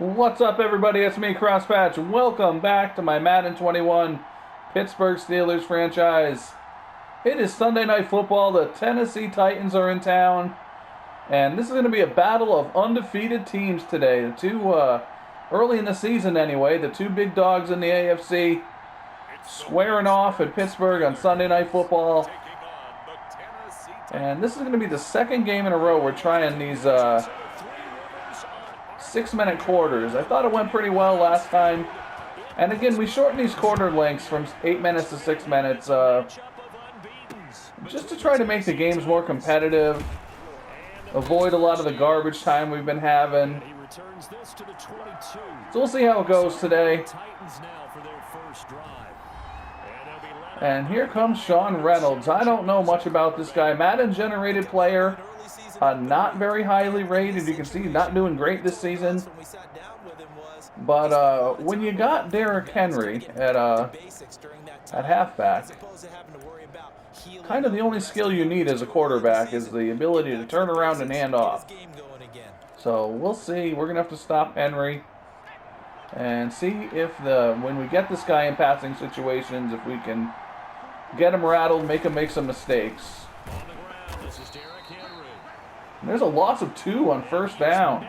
What's up, everybody? It's me, Crosspatch. Welcome back to my Madden 21 Pittsburgh Steelers franchise. It is Sunday Night Football. The Tennessee Titans are in town. And this is going to be a battle of undefeated teams today. The two, early in the season anyway, the two big dogs in the AFC squaring off at Pittsburgh on Sunday Night Football. And this is going to be the second game in a row we're trying these 6-minute quarters. I thought it went pretty well last time. And again, we shortened these quarter lengths from 8 minutes to 6 minutes just to try to make the games more competitive, avoid a lot of the garbage time we've been having. So we'll see how it goes today. And here comes Sean Reynolds. I don't know much about this guy. Madden generated player. Not very highly rated. You can see he's not doing great this season. But when you got Derrick Henry at halfback, kind of the only skill you need as a quarterback is the ability to turn around and hand off. So we'll see. We're going to have to stop Henry and see if when we get this guy in passing situations, if we can get him rattled, make him make some mistakes. There's a loss of 2 on first down.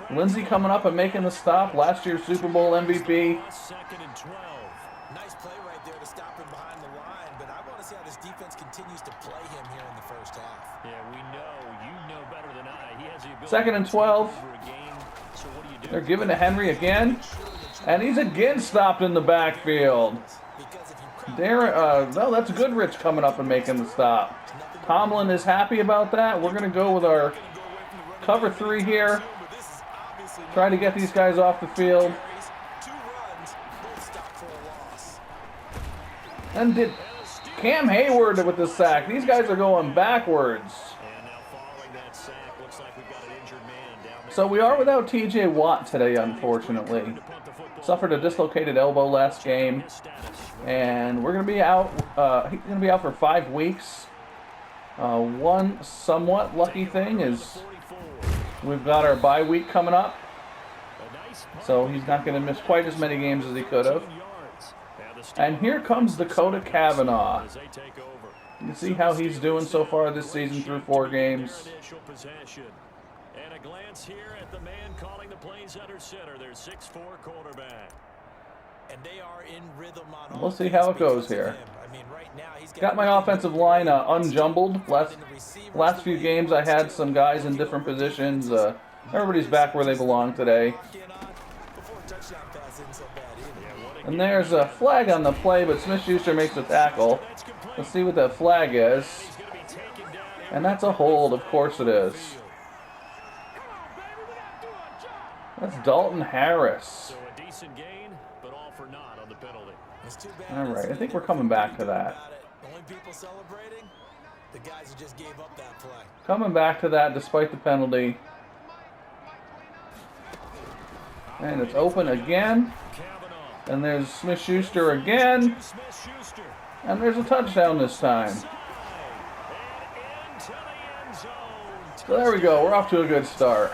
Lindsey coming up and making the stop. Last year's Super Bowl MVP. Nice play right there to stop him behind the line, but I want to see how this defense continues to play him here in the first half. Yeah, we know. You know better than I. He has the ability. Second and 12. So what do you do? They're giving to Henry again. And he's again stopped in the backfield. No, that's Goodrich coming up and making the stop. Tomlin is happy about that. We're going to go with our cover 3 here. Try to get these guys off the field. And did Cam Hayward with the sack. These guys are going backwards. So we are without TJ Watt today, unfortunately. Suffered a dislocated elbow last game. And we're going to be out. He's going to be out for 5 weeks. One somewhat lucky thing is we've got our bye week coming up. So he's not going to miss quite as many games as he could have. And here comes Dakota Cavanaugh. You can see how he's doing so far this season through 4 games. And a glance here at the man calling the plays under center. Their 6'4" quarterback. And they are in rhythm on We'll see how it goes here. I mean, right now he's got my offensive line unjumbled. Last few games I had some guys in different positions. Everybody's back where they belong today. And there's a flag on the play, but Smith-Schuster makes a tackle. Let's see what that flag is. And that's a hold, of course it is. That's Dalton Harris. Alright, I think we're coming back to that. Coming back to that despite the penalty. And it's open again. And there's Smith-Schuster again. And there's a touchdown this time. So there we go. We're off to a good start.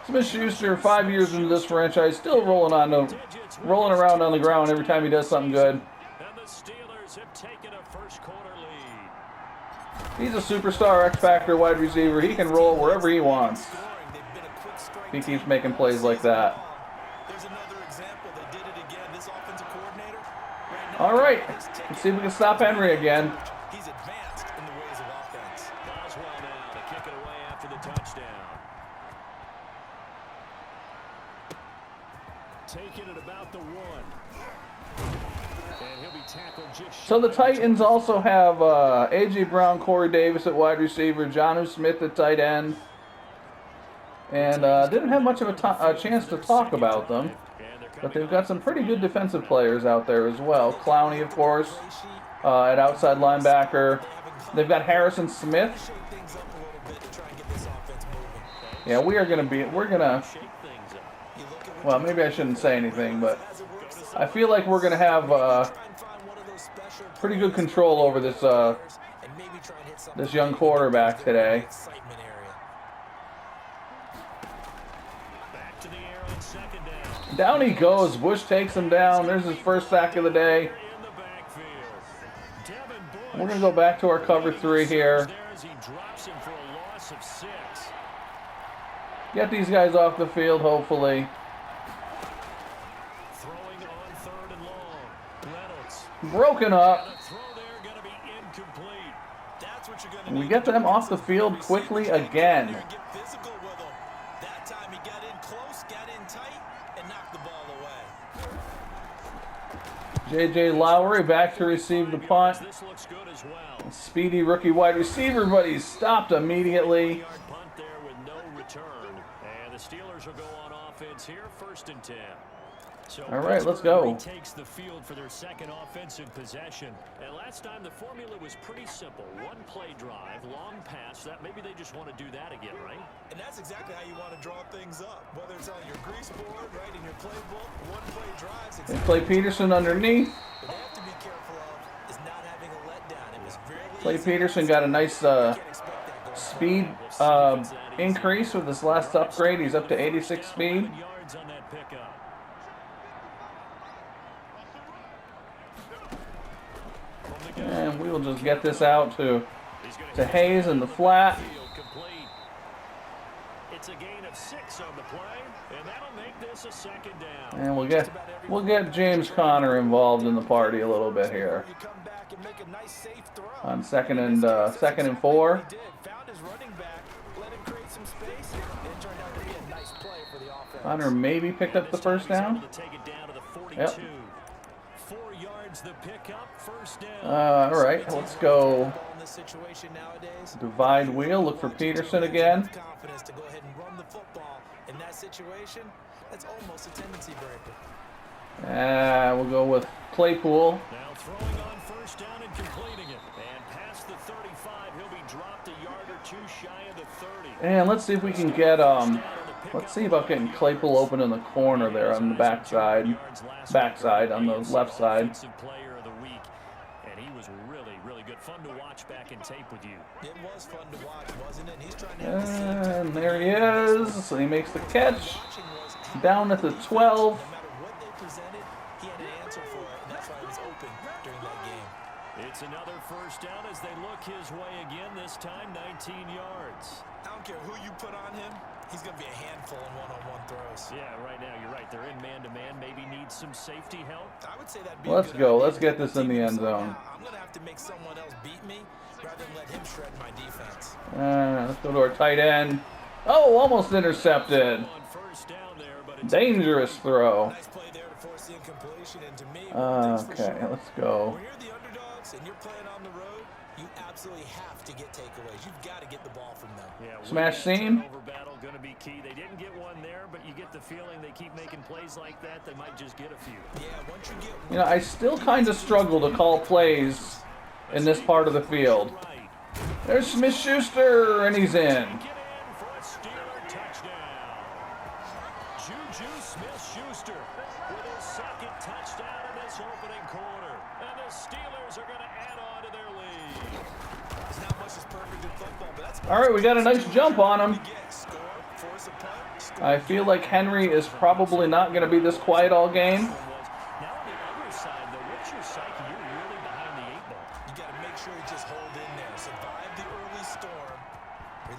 Smith-Schuster, 5 years into this franchise, still rolling around on the ground every time he does something good. He's a superstar X-Factor wide receiver. He can roll wherever he wants. He keeps making plays like that. All right, let's see if we can stop Henry again. He's advanced in the ways of offense. Boswell now to kick it away after the touchdown. Taking it about the 1. And he'll be tackled just So the Titans also have A.J. Brown, Corey Davis at wide receiver, Jonnu Smith at tight end. And didn't have much of a chance to talk about them. But they've got some pretty good defensive players out there as well. Clowney, of course, at outside linebacker. They've got Harrison Smith. Yeah, we're gonna, well, maybe I shouldn't say anything, but I feel like we're gonna have pretty good control over this young quarterback today. to the air on second down. Down he goes. Bush takes him down. There's his first sack of the day. In the backfield. Devin Bush. We're going to go back to our cover 3 here. He drops him for a loss of 6. Get these guys off the field, hopefully. Throwing on 3rd and long. Reynolds. Broken up. The throw there going to be incomplete. That's what you're gonna We need get to them do. off the field quickly again. Get physical with him. That time he got in close, got in tight, and knocked the ball away. J.J. Lowry back to receive the punt. This looks good as well. Speedy rookie wide receiver, but he's stopped immediately. 40-yard punt there with no return. And the Steelers will go on offense here, 1st and 10. So All right, let's Pittsburgh go. Takes the field for their second offensive possession. And last time the formula was pretty simple. One play drive, long pass. That maybe they just want to do that again, right? And that's exactly how you want to draw things up. Whether it's on your grease board, right, in your playbook, one play drives. They play Peterson underneath. What they have to be careful of is not having a letdown. It was very Clay easy. Peterson got a nice Can't expect that going speed increase with this last upgrade. He's up to 86 speed. 11 yards on that pickup. And we will just get this out to Hayes in the flat. Complete. It's a gain of 6 on the play, and that'll make this a 2nd down. And we'll get James Conner involved in the party a little bit here. You come back and make a nice safe throw. On second and 4. He did. Found his running back, let him create some space, and it turned out to be a nice play for the offense. Conner maybe picked up the first down. To take it down to the 42. Yep. 4 yards the pickup, 1st down. All right, let's go. In this situation nowadays, Divide wheel. Look for Peterson again. confidence to go ahead and run the football. In that situation, that's almost a tendency breaker. We'll go with Claypool. Now throwing on 1st down and completing it. And past the 35, he'll be dropped a yard or 2 shy of the 30. And let's see if we can get let's see about getting Claypool open in the corner there on the backside on the left side. Offensive player of the week. And he was really, really good. Fun to watch back in tape with you. It was fun to watch, wasn't it? He's trying to have the same And there he is. So he makes the catch. Down at the 12. No matter what they presented, he had an answer for it, and that's why he was open during that game. It's another 1st down as they look his way again, this time 19 yards. I don't care who you put on him, he's going to be a handful in one-on-one throws. Yeah, right now you're right. They're in man-to-man. Maybe needs some safety help. I would say that'd be a Let's good go. idea. Let's get this in the end zone. I'm going to have to make someone else beat me rather than let him shred my defense. Let's go to our tight end. Oh, almost intercepted. On 1st down there, but it's Dangerous throw. Nice play there to force the incompletion, and to me, Okay, let's go. when you're the underdogs and you're playing on the road, you absolutely have to get takeaways. You've got to get the ball from them. Yeah, Smash that seam. turnover battle going to be key. They didn't get one there, but you get the feeling they keep making plays like that. They might just get a few. Yeah, once you get You know, I still kind of struggle to call plays in this part of the field. Right. There's Smith-Schuster, and he's in. Get in for a Steeler touchdown. JuJu Smith-Schuster with his 2nd touchdown in this opening quarter. And the Steelers are going to add on to their lead. There's not much that's perfect in football, but that's All right, we got a nice jump on him. get. Score, force a punt, score. I feel like Henry is probably not going to be this quiet all game. Now on the other side, though, what's your psyche? You're really behind the 8 ball. You got to make sure you just hold in there, survive the early storm,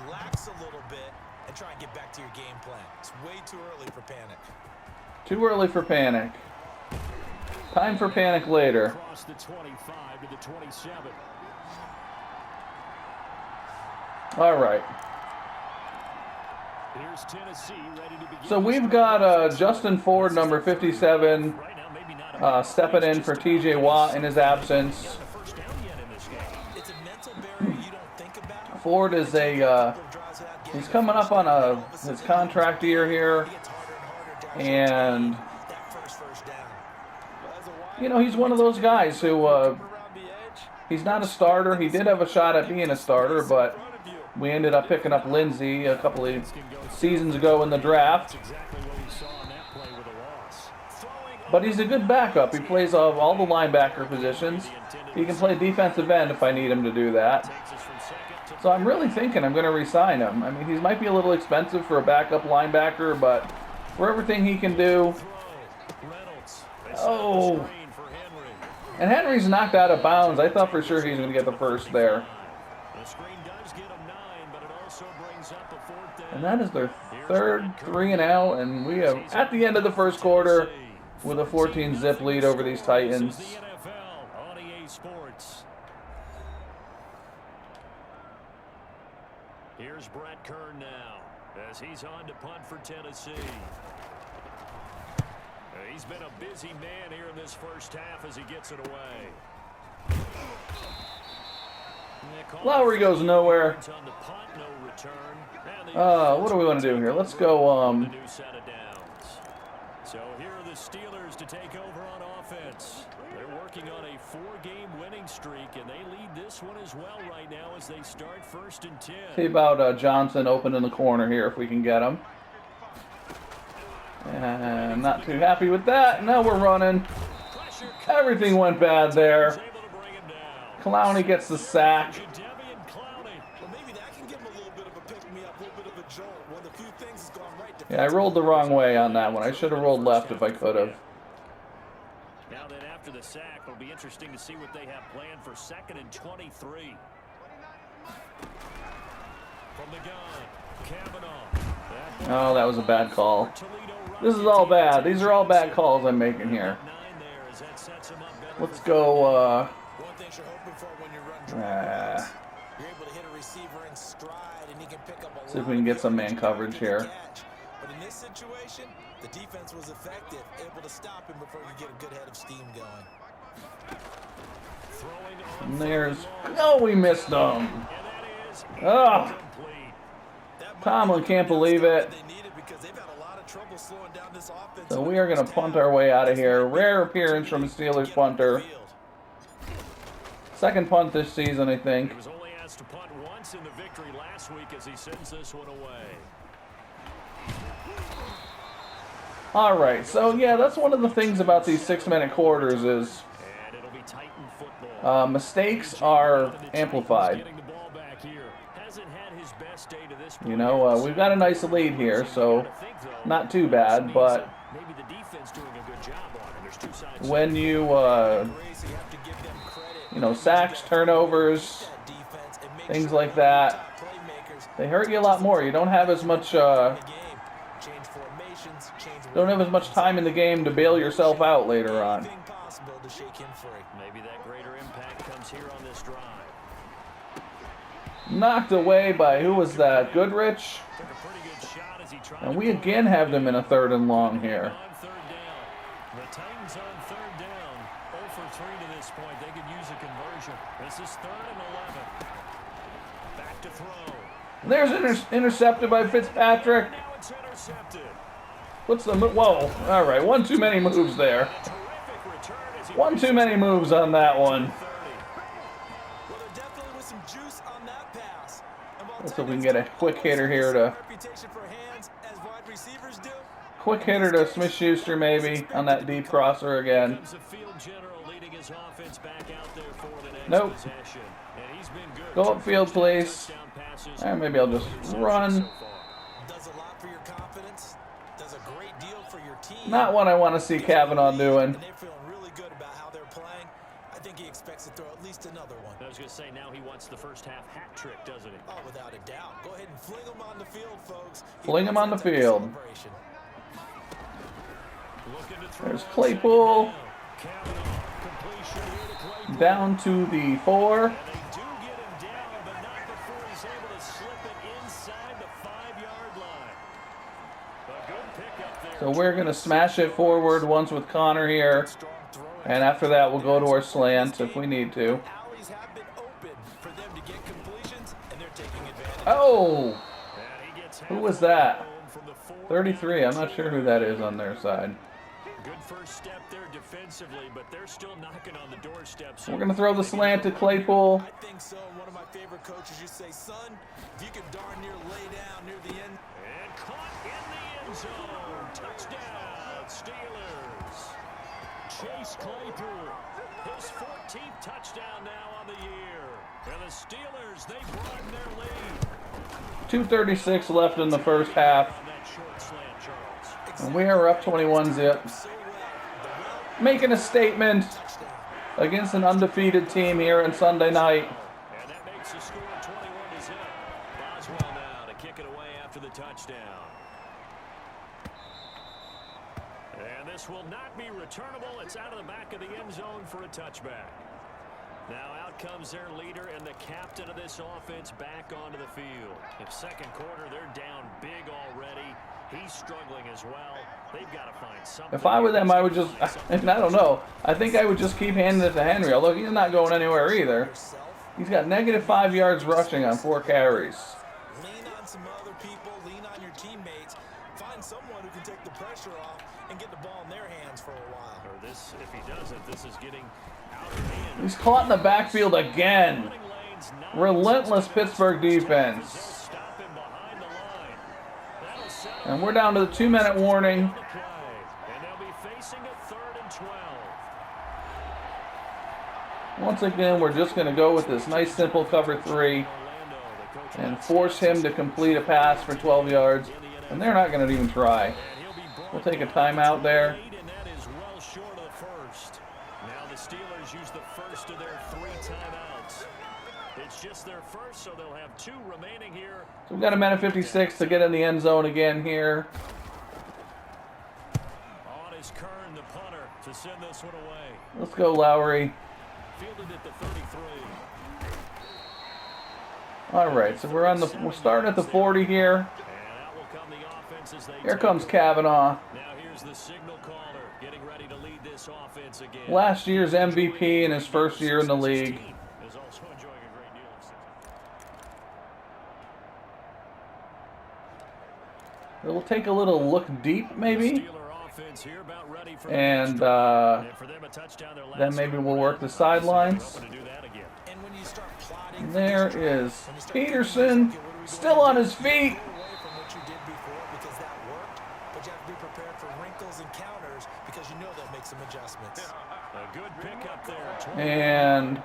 relax a little bit, and try and get back to your game plan. It's way too early for panic. Too early for panic. Time for panic later. Across the 25 to the 27. All right. Here's Tennessee ready to begin. So we've got Justin Ford, number 57, Right now, maybe not a stepping in for T.J. Watt in his absence. the 1st down yet in this game. It's a mental barrier you don't think about. Ford is he's coming up on his contract year here, It's harder and harder down and that first down. you know, he's one of those guys who Around the edge, he's not a starter. He did have a shot at being a starter, but we ended up picking up Lindsey a couple of seasons ago in the draft. Exactly what we saw on that play with a loss. Throwing But he's a good backup. He plays all the linebacker positions. He can play defensive end if I need him to do that. takes us from 2nd to So I'm really thinking I'm going to re-sign him. I mean, he might be a little expensive for a backup linebacker, but for everything he can do. Oh. And Henry's knocked out of bounds. I thought for sure he's going to get the first there. And that is their third 3-and-out, and we have at the end of the first quarter with a 14-zip lead over these Titans. Here's Brett Kern now as he's on to punt for Tennessee. He's been a busy man here in this first half as he gets it away. Lowry goes nowhere. What do we want to do here? Let's go. So here are the Steelers to take over on offense. They're working on a 4-game winning streak, and they lead this one as well right now as they start 1st and 10. See about Johnson open in the corner here if we can get him. And not too happy with that. Now we're running. Everything went bad there. Clowney gets the sack. Yeah, I rolled the wrong way on that one. I should have rolled left if I could have. Now then, after the sack, it'll be interesting to see what they have planned for 2nd and 23. From the gun, Cavanaugh. Oh, that was a bad call. This is all bad. These are all bad calls I'm making here. Let's go, see if we can get some man coverage here. But in this situation, the defense was effective, able to stop him before he get a good head of steam going. And there's... Oh, we missed them. Oh. Tomlin can't believe it. So we are going to punt our way out of here. Rare appearance from a Steelers punter. Second punt this season, I think. He was only asked to punt once in the victory last week as he sends this one away. All right, so yeah, that's one of the things about these 6-minute quarters is mistakes are amplified. You know, we've got a nice lead here, so not too bad, but when you know, sacks, turnovers, things like that, they hurt you a lot more. You don't have as much time in the game to bail yourself out later on. Maybe that greater impact comes here on this drive. Knocked away by, who was that? Goodrich? And we again have them in a 3rd and long here. The Titans on 3rd down. 0 for 3 to this point. They could use a conversion. This is 3rd and 11. Back to throw. There's intercepted by Fitzpatrick. Now it's intercepted. What's the move? Whoa. All right, one too many moves there. One too many moves on that one. Let's see if we can get a quick hitter here to... Quick hitter to Smith-Schuster maybe on that deep crosser again. Nope. Go upfield, please. And maybe I'll just run. Not what I want to see Cavanaugh doing. He expects to throw at least another one. I was going to say, now he wants the first half hat trick, doesn't he? Oh, without a doubt. Go ahead and fling him on the field, folks. Fling him on the field. There's Claypool. Down to the 4. And they do get him down, but not before he's able to slip it inside the 5-yard line. A good pickup there. So we're going to smash it forward once with Connor here. And after that, we'll go to our slant if we need to. Oh! Who was that? 33. I'm not sure who that is on their side. Good first step there defensively, but they're still knocking on the doorstep. We're going to throw the slant to Claypool. I think so. One of my favorite coaches, you say, son, if you could darn near lay down near the end. And caught in the end zone. Touchdown, Steelers. Chase Claypool, his 14th touchdown now on the year. And the Steelers, they broaden their lead. 2:36 left in the first half. That short slant And we are up 21-zip. Making a statement against an undefeated team here on Sunday night. And that makes the score 21-zip. Boswell now to kick it away after the touchdown. And this will not be returnable. It's out of the back of the end zone for a touchback. Now out comes their leader and the captain of this offense back onto the field. In second quarter, they're down big already. He's struggling as well. They've got to find something. If I were them, I would just, and I don't know, I think I would just keep handing it to Henry. Although he's not going anywhere either. He's got -5 yards rushing on 4 carries. Lean on some other people, lean on your teammates. Find someone who can take the pressure off and get the ball in their hands for a while. Or this, if he doesn't, this is getting out of hand. He's caught in the backfield again. Relentless Pittsburgh defense. And we're down to the 2-minute warning. And they'll be facing a 3rd and 12. Once again, we're just going to go with this nice simple cover 3 and force him to complete a pass for 12 yards. And they're not going to even try. We'll take a timeout there. And that is well short of the first. Now the Steelers use the first of their 3 timeouts. It's just their first, so they'll have 2 remaining here. So we've got a minute 56 to get in the end zone again here. On is Kern, the punter, to send this one away. Let's go, Lowry. Fielded at the 33. All right, so we're starting at the 40 here. And out will come the offense as they Here comes Cavanaugh. Now here's the signal caller, getting ready to lead this offense again. Last year's MVP in his first year in the league. Is also enjoying a great deal of success. We'll take a little look deep, maybe. Steeler offense here about ready for And for them a touchdown their last then maybe we'll work the sidelines. to do that again. And when you start plotting, And there is Peterson, still on his feet. away from what you did before because that worked, but you have to be prepared for wrinkles and counters because you know they'll make some adjustments. A good pickup there. And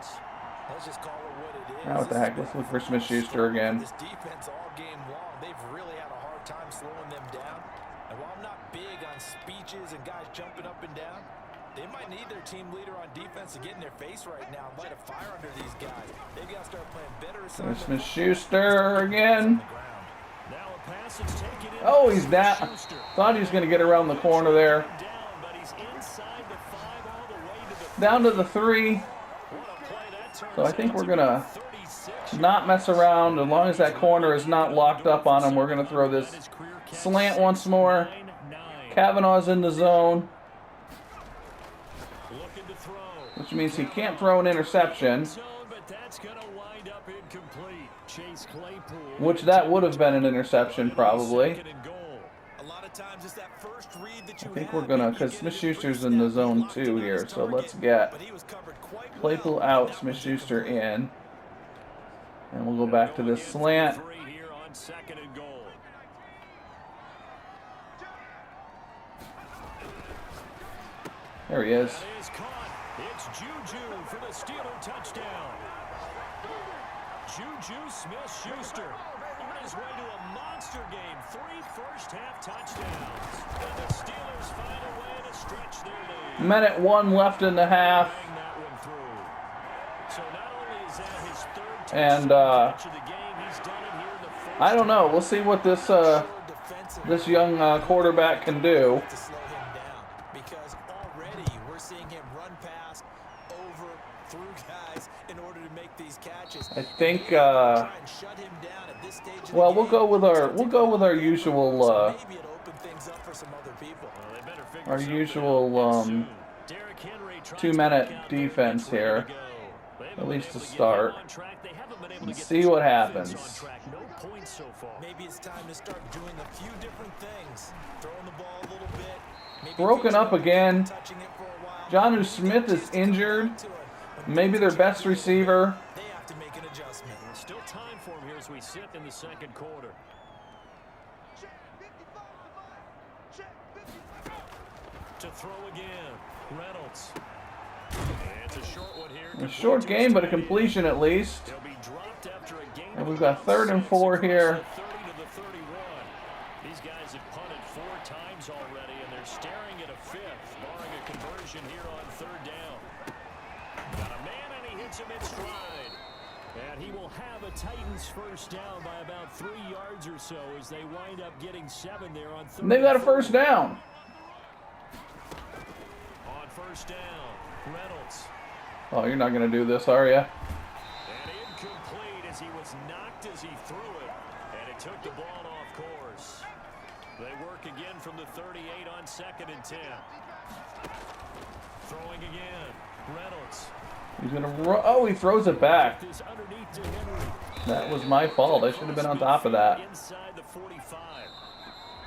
Let's just call it what it is. now what the heck? Let's look for Smith-Schuster again. This defense all game long, they've really had a hard time slowing them down. And while I'm not big on speeches and guys jumping up and down, they might need their team leader on defense to get in their face right now and light a fire under these guys. They've got to start playing better There's assignments. Smith-Schuster again. Now a pass is taken in. Oh, he's down. Thought he was going to get around the corner there. Down, but he's inside the 5 all the way to the Down to the 3. what a play that turns So I think we're into. going to 36. not mess around. As long as that corner is not locked up on him, we're going to throw this slant once more. 9-9. Cavanaugh's in the zone, Looking to throw. which means he can't throw an interception, Zone, but that's going to wind up incomplete. Chase Claypool. which that would have been an interception probably. Second and goal. A lot of times it's that first read that you I think have, we're going to, maybe you because get it Smith-Schuster's first in the step, zone you too launch here, his so let's target, get but he was covered quite Claypool well, out, and that was Smith-Schuster incomplete. in. And we'll go back to this slant. 3 here on second and goal. There he is. That is caught. It's JuJu for the Steeler touchdown. JuJu Smith-Schuster on his way to a monster game. 3 first-half touchdowns. And the Steelers find a way to stretch their lead. Minute 1 left in the half. Bang that one through. So not only is that his 3rd And touch of the game, he's done it here in the first. I don't know. We'll see what this young quarterback can do. To slow him down because already we're seeing him run past, over, through guys in order to make these catches. I think. Try and shut him down at this stage of the Well, game. we'll go with our usual Maybe it'll open things up for some other people. Well, they better figure our something usual out soon. Derrick Henry tries to 2-minute back out there, defense gets ready here, to go. They haven't at been least able to get him start. on track. They haven't been able to And get see the what offense happens. on track. No points so far. Maybe it's time to start doing a few different things. Throwing the ball a little bit. Maybe Broken up again. touching it for a while. JuJu Smith is injured. To it. Maybe their best receiver. They have to make an adjustment. There's still time for him here as we sit in the second quarter. To throw again, Reynolds. And it's a short one here. A short game, but a completion at least. They'll be dropped after a game. And we've got 3rd and 4 here. 30 to the 31. These guys have punted 4 times already, and they're staring at a fifth, barring a conversion here on third down. Got a man, and he hits him in stride. And he will have a Titans first down by about 3 yards or so as they wind up getting 7 there on third. They got a first down. On first down, Reynolds. Oh, you're not going to do this, are you? And incomplete as he was knocked as he threw it. And it took the ball off course. They work again from the 38 on 2nd and 10. Throwing again, Reynolds. He's going to oh, he throws it back. That was my fault. I should have been on top of that. Inside the 45.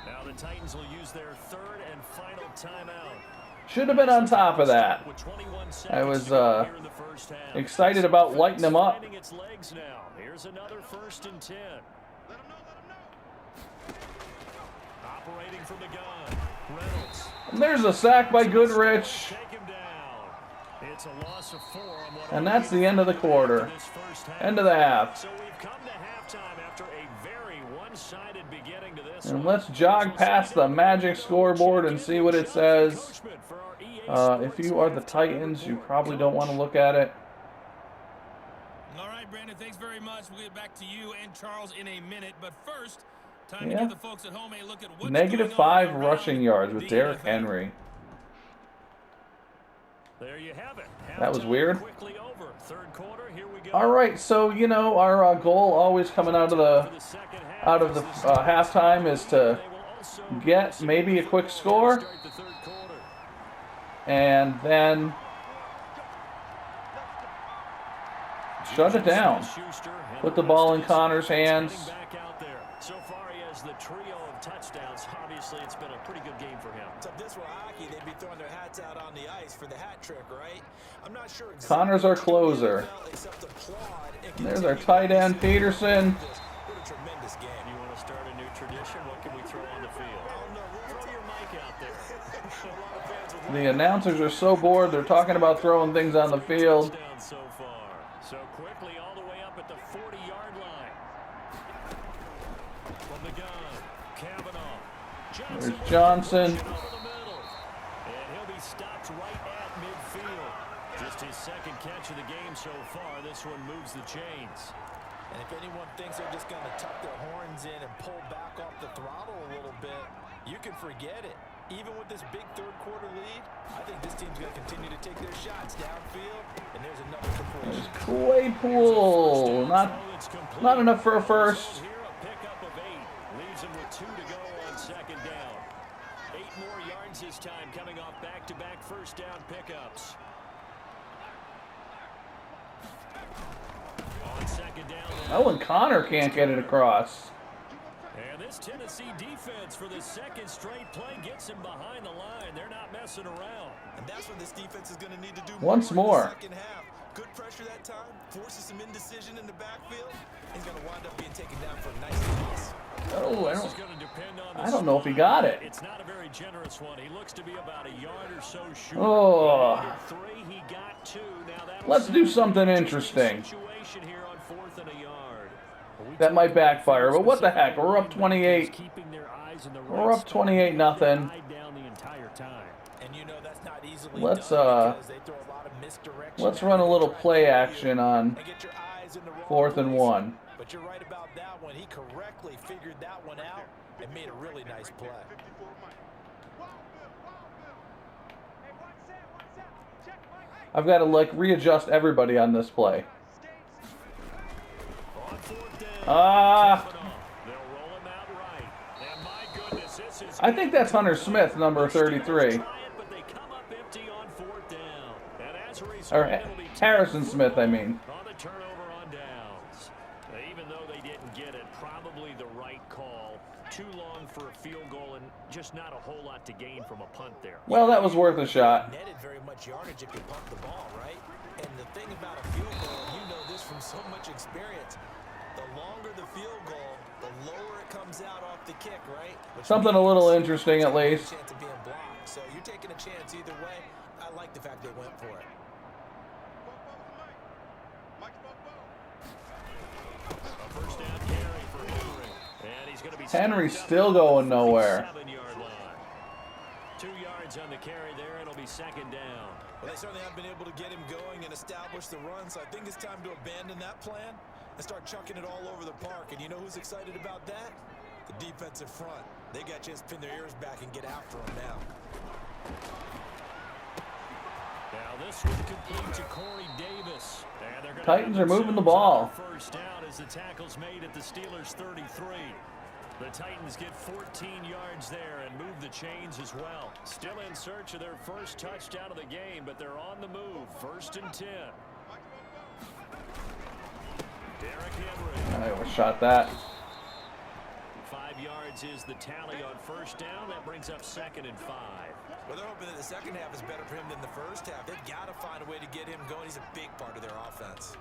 Now the Titans will use their third and final timeout. Should have been on top of that. I was excited about lighting him up. Here's another 1st and 10. Operating from the gun. Reynolds. And there's a sack by Goodrich. Take him down. It's a loss of 4 on what And that's the end of the quarter. End of the half. So we've come to halftime after a very one-sided beginning to this. And let's jog past the magic scoreboard and see what it says. If you are the Titans, you probably don't want to look at it. All right, Brandon, thanks very much. We'll get back to you and Charles in a minute. But first, time to give the folks at home a look at what's -5 rushing yards with Derrick Henry. There you have it. That was weird. Quickly over. Third quarter, here we go. All right, so you know our goal always coming out of the halftime is to get maybe a quick score, and then shut it down. Put the ball in Connor's hands. So far, he has the trio of touchdowns. Obviously, it's been a pretty good game for him. So this were hockey, they'd be throwing their hats out on the ice for the hat trick, right? I'm not sure exactly. Connor's our closer. And there's our tight end, Peterson. What a tremendous game. You want to start a new tradition? What can we throw on the field? I don't know. Throw your mic out there. The announcers are so bored, they're talking about throwing things on the field. So far. So quickly all the way up at the 40-yard line. From the gun, Cavanaugh. There's Johnson. And he'll be stopped right at midfield. Just his second catch of the game so far. This one moves the chains. And if anyone thinks they're just going to tuck their horns in and pull back off the throttle a little bit, you can forget it. Even with this big third quarter lead, I think this team's going to continue to take their shots downfield. And there's another completion. Claypool. Not enough for a first. Here a pickup of 8. Leaves him with 2 to go on second down. 8 more yards this time coming off back-to-back first down pickups. On second down. Oh, and Connor can't get it across. And this Tennessee defense for the second straight play gets him behind the line. They're not messing around. And that's what this defense is going to need to do once more. In the second half. Good pressure that time. Forces some indecision in the backfield. He's going to wind up being taken down for a nice loss. Oh, I don't know if he got it. It's not a very generous one. He looks to be about a yard or so short. Oh. 3, he got 2. Now let's do something interesting. Situation here on 4th and a yard. That might backfire, but what the heck? We're up 28. We're up 28-0. Let's run a little play action on 4th and 1. But you're right about that one. He correctly figured that one out and made a really nice play. I've got to readjust everybody on this play. I think that's Hunter Smith, number 33. Or Harrison Smith, I mean. On the turnover on downs. Even though they didn't get it, probably the right call. Too long for a field goal and just not a whole lot to gain from a punt there. Well, that was worth a shot. Netted very much yardage if you punt the ball, right? And the thing about a field goal, and you know this from so much experience, the longer the field goal, the lower it comes out off the kick, right? Something a little interesting at least. Chance of being blocked. So you're taking a chance either way. I like the fact they went for it. First down carry for Henry. And he's going to be Henry's still going nowhere. 7-yard line. 2 yards on the carry there. It'll be second down. Well, they certainly have been able to get him going and establish the run, so I think it's time to abandon that plan and start chucking it all over the park. And you know who's excited about that? The defensive front. They got a chance to pin their ears back and get after him now. Now this one complete to Corey Davis. And they're Titans are moving the ball. First down as the tackle's made at the Steelers' 33. The Titans get 14 yards there and move the chains as well. Still in search of their first touchdown of the game, but they're on the move. 1st and 10. Derrick Henry. I overshot that. 5 yards is the tally on first down. That brings up 2nd and 5. Well, they're hoping that the second half is better for him than the first half. They've got to find a way to get him going. He's a big part of their offense.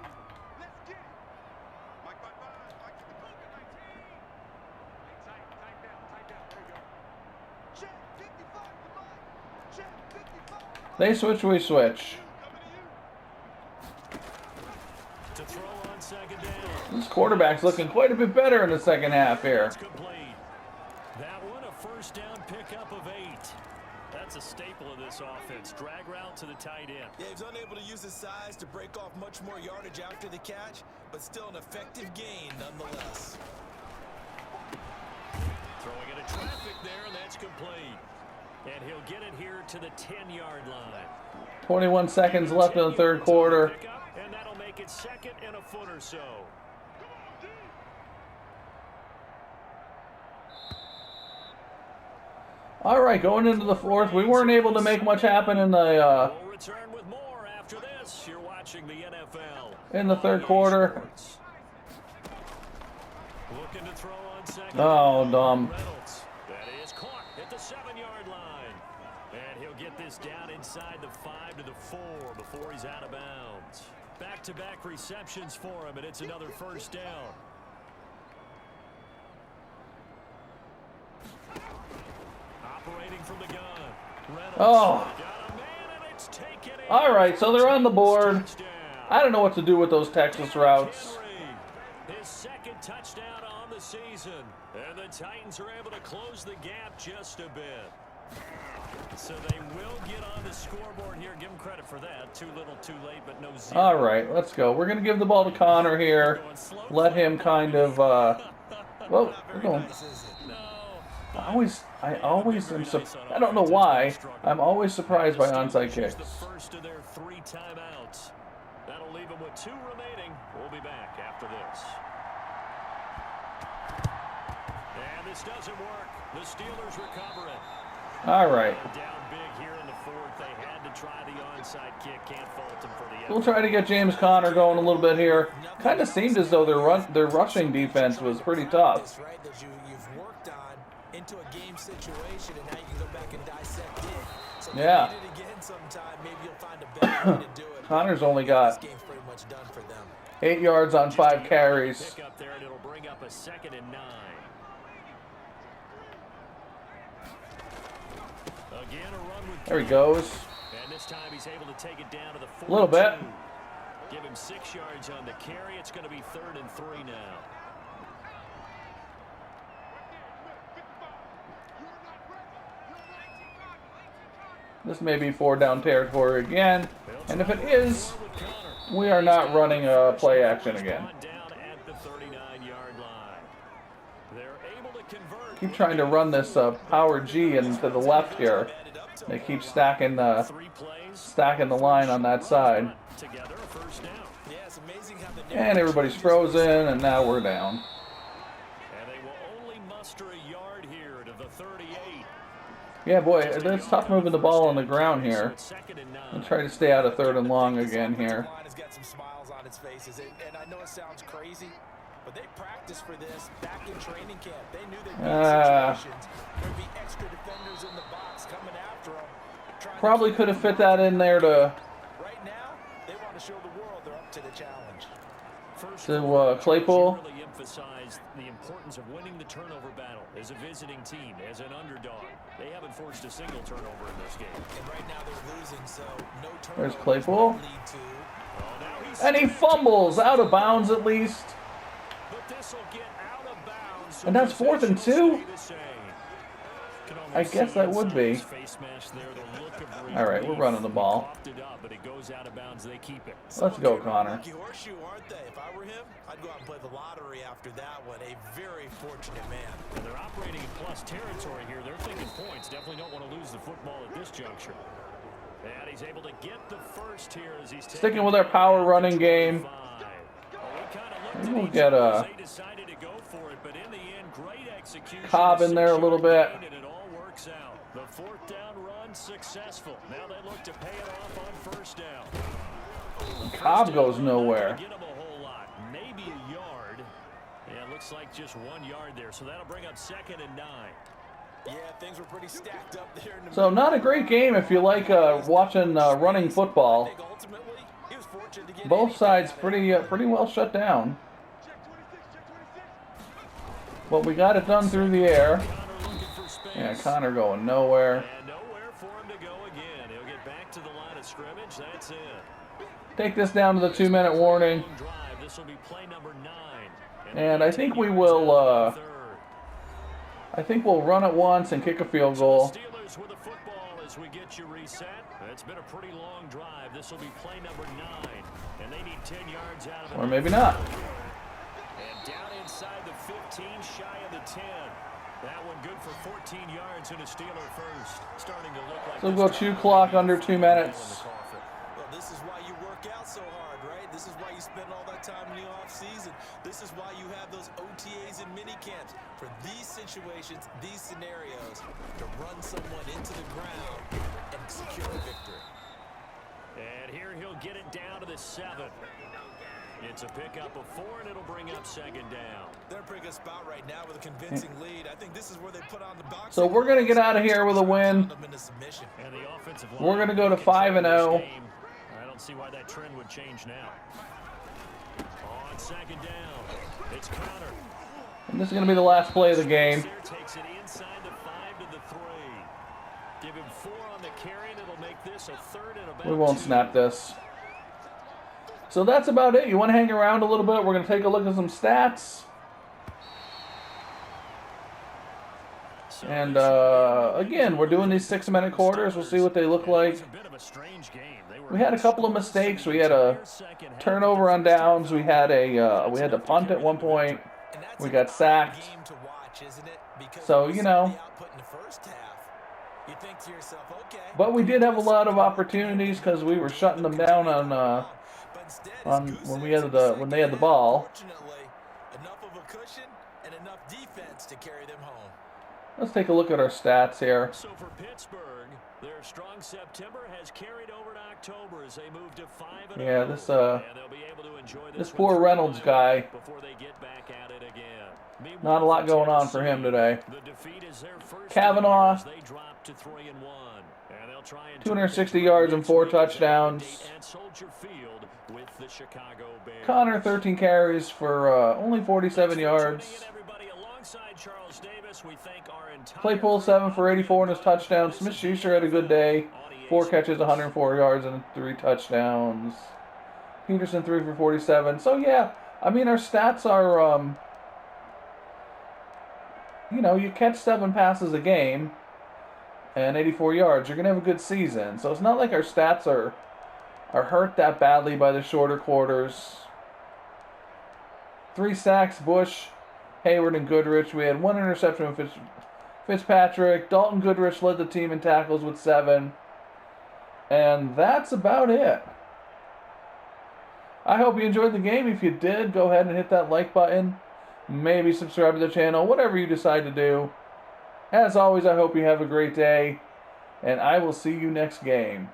They switch, we switch. To throw on second down. This quarterback's looking quite a bit better in the second half here. That one a first down pickup of 8. That's a staple of this offense. Drag route to the tight end. Yeah, he's unable to use his size to break off much more yardage after the catch, but still an effective gain nonetheless. Throwing into traffic there, and that's complete. And he'll get it here to the 10-yard line. 21 seconds left in the third quarter. And that'll make it 2nd and a foot or so. All right, going into the fourth, we weren't able to make much happen in the We'll return with more after this. You're watching the NFL. in the third quarter. Looking to throw on second. Oh, dumb. Reynolds. That is caught at the 7-yard line. And he'll get this down inside the 5 to the 4 before he's out of bounds. Back-to-back receptions for him, and it's another first down. Operating from the gun. Reynolds. Oh. Got a man, and it's taken in. All right, so they're on the board. Touchdown. I don't know what to do with those Texas routes. His 2nd touchdown on the season. And the Titans are able to close the gap just a bit. So they will get on the scoreboard here. Give them credit for that. Too little, too late, but no zero. All right, let's go. We're going to give the ball to Connor here. Let him kind of, well, we're going. I always am I don't know why. I'm always surprised by onside kicks. The first of their 3 timeouts. That'll leave them with 2 remaining. We'll be back after this. And this doesn't work. The Steelers recover it. All right. Down big here in the 4th. They had to try the onside kick. Can't fault them for the effort. We'll try to get James Conner going a little bit here. Kind of seemed as though their rushing defense was pretty tough. Right, that you've worked on into a game situation, and now you can go back and dissect it. So yeah. If you need it again sometime, maybe you'll find a better way to do it. Connor's only got This game's pretty much done for them. 8 yards on 5 carries. Pick up there, and it'll bring up a 2nd and 9. Again, a run with There he goes. And this time he's able to take it down to the 42. A little bit. Give him 6 yards on the carry. It's going to be 3rd and 3 now. This may be 4-down territory again. And if it is, we are not running a play action again. Down at the 39-yard line. They're able to convert. Keep trying to run this power G into the left here. They keep stacking the line on that side. Together, first down. Yeah, it's amazing how the And everybody's frozen, and now we're down. And they will only muster a yard here to the 38. Yeah, boy, it's tough moving the ball on the ground here. I'll try to stay out of 3rd and long again here. Has got some smiles on its faces, and I know it sounds crazy, but they practiced for this back in training camp. They knew there'd be situations. There'd be extra defenders in the box coming after them. Probably could have fit that in there to Right now, they want to show the world they're up to the challenge. Claypool. Really emphasized the importance of winning the turnover battle as a visiting team, as an underdog. They haven't forced a single turnover in this game. And right now they're losing, so no turnover. There's Claypool. Lead to. And he fumbles out of bounds at least. But this will get out of bounds. And that's 4th and 2. I guess that would be. All right, we're running the ball. Let's go, Connor. Horseshoe, aren't they? If I were him, I'd go out and play the lottery after that one. A very fortunate man. And they're operating in plus territory here. They're thinking points. Definitely don't want to lose the football at this juncture. And he's able to get the first here as he's sticking with our power running game. We'll get a Cobb in there a little bit. The fourth down run successful. Now they look to pay it off on first down. Cobb goes nowhere. Get him a whole lot, maybe a yard. Yeah, it looks like just 1 yard there. So that'll bring up 2nd and 9. Yeah, things were pretty stacked up there. So not a great game if you like watching running football. Both sides pretty well shut down. But we got it done through the air. Yeah, Connor going nowhere. And nowhere for him to go again. He'll get back to the line of scrimmage. That's it. Take this down to the 2-minute warning. This will be play number 9. And I think we will. I think we'll run it once and kick a field goal. Steelers with the football as we get you reset. It's been a pretty long drive. This will be play number 9, and they need 10 yards out of it. Or maybe not. And down inside the 15, shy of the 10. That one good for 14 yards and a Steeler first. Starting to look like. So we'll go chew clock under 2 minutes. Well, this is why you work out so hard, right? This is why you spend all that time in the off season. This is why you have those OTAs and mini camps for these situations, these scenarios, to run someone into the ground and secure a victory. And here he'll get it down to the 7. It's a pickup of 4, and it'll bring up 2nd down. They're a pretty good spot right now with a convincing lead. I think this is where they put on the box. So we're going to get out of here with a win. We're going to go to 5-0. I don't see why that trend would change now. On 2nd down, it's Connor. And this is going to be the last play of the game. Takes it inside the 5 to the 3. Give him 4 on the carry, and it'll make this a 3rd and about 2. We won't snap this. So that's about it. You want to hang around a little bit? We're going to take a look at some stats. And again, we're doing these 6-minute quarters. We'll see what they look like. We had a couple of mistakes. We had a turnover on downs. We had to punt at one point. We got sacked. So, you know. But we did have a lot of opportunities because we were shutting them down on when they had the ball. Enough of a cushion and enough defense to carry them home. Let's take a look at our stats here. So for Pittsburgh, their strong September has carried over to October as they move to 5-0. Yeah, and they'll be able to enjoy this poor Reynolds guy. Before they get back at it again. Not a lot going on for him today. The defeat is their first. Cavanaugh, they drop to 3-1. And they'll try and 260 yards and 4 touchdowns. At Soldier Field with the Chicago Bears. Connor, 13 carries for only 47 yards. Claypool, 7 for 84 in his touchdown. Smith-Schuster had a good day. 4 catches, 104 yards, and 3 touchdowns. Peterson, 3 for 47. So, yeah, I mean, our stats are, you know, you catch 7 passes a game and 84 yards. You're going to have a good season. So it's not like our stats are hurt that badly by the shorter quarters. 3 sacks, Bush, Hayward, and Goodrich. We had 1 interception with Fitzpatrick. Dalton Goodrich led the team in tackles with 7. And that's about it. I hope you enjoyed the game. If you did, go ahead and hit that like button. Maybe subscribe to the channel. Whatever you decide to do. As always, I hope you have a great day. And I will see you next game.